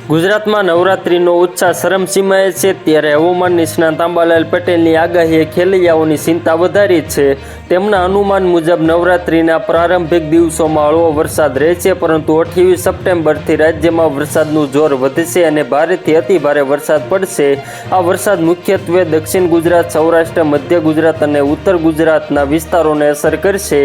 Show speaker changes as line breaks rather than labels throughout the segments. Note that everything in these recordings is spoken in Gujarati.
ગુજરાતમાં નવરાત્રિનો ઉત્સાહ ચરમસીમાએ છે, ત્યારે હવામાન નિષ્ણાત અંબાલાલ પટેલની આગાહીએ ખેલૈયાઓની ચિંતા વધારી છે. તેમના અનુમાન મુજબ નવરાત્રિના પ્રારંભિક દિવસોમાં હળવો વરસાદ રહેશે, પરંતુ 28 સપ્ટેમ્બરથી રાજ્યમાં વરસાદનું જોર વધશે અને ભારેથી અતિભારે વરસાદ પડશે. આ વરસાદ મુખ્યત્વે દક્ષિણ ગુજરાત, સૌરાષ્ટ્ર, મધ્ય ગુજરાત અને ઉત્તર ગુજરાતના વિસ્તારોને અસર કરશે.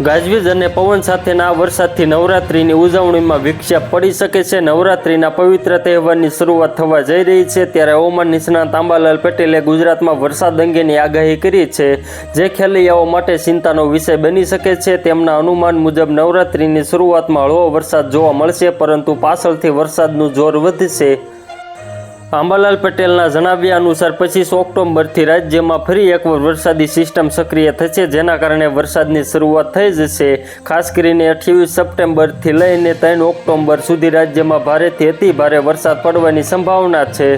ગાજવીજ અને પવન સાથેના આ વરસાદથી નવરાત્રિની ઉજવણીમાં વિક્ષેપ પડી શકે છે. નવરાત્રિના પવિત્ર તહેવારની શરૂઆત થવા જઈ રહી છે, ત્યારે હવામાન નિષ્ણાત અંબાલાલ પટેલે ગુજરાતમાં વરસાદ અંગેની આગાહી કરી છે, જે ખેલૈયાઓ માટે ચિંતાનો વિષય બની શકે છે. તેમના અનુમાન મુજબ નવરાત્રિની શરૂઆતમાં હળવો વરસાદ જોવા મળશે, પરંતુ પાછળથી વરસાદનું જોર વધશે. અંબાલાલ પટેલના જણાવ્યા અનુસાર 25 ઓક્ટોબરથી રાજ્યમાં ફરી એકવાર વરસાદી સિસ્ટમ સક્રિય થશે, જેના કારણે વરસાદની શરૂઆત થઈ જશે. ખાસ કરીને 28 સપ્ટેમ્બરથી લઈને 3 ઓક્ટોબર સુધી રાજ્યમાં ભારેથી અતિભારે વરસાદ પડવાની સંભાવના છે.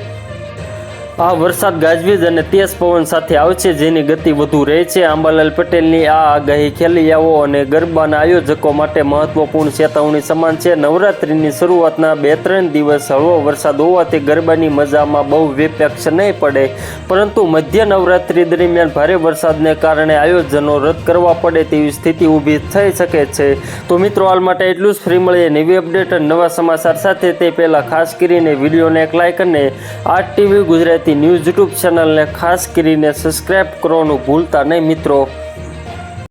આ વરસાદ ગાજવીજ અને તેજ પવન સાથે આવશે, જેની ગતિ વધુ રહેશે. અંબાલાલ પટેલની આ આગાહી ખેલૈયાઓ અને ગરબાના આયોજકો માટે મહત્વપૂર્ણ ચેતવણી સમાન છે. નવરાત્રિની શરૂઆતના 2-3 દિવસ હળવો વરસાદ હોવાથી ગરબાની મજામાં બહુ વિપેક્ષ નહીં પડે, પરંતુ મધ્ય નવરાત્રિ દરમિયાન ભારે વરસાદને કારણે આયોજનો રદ કરવા પડે તેવી સ્થિતિ ઊભી થઈ શકે છે. તો મિત્રો, હાલ માટે એટલું જ. ફરી મળીએ નવી અપડેટ અને નવા સમાચાર સાથે. તે પહેલાં ખાસ કરીને વિડીયોને એક લાઇક અને RTV ગુજરાતી ન્યૂઝ યુટ્યુબ ચેનલને ખાસ કરીને સબસ્ક્રાઈબ કરવાનું ભૂલતા નહીં મિત્રો.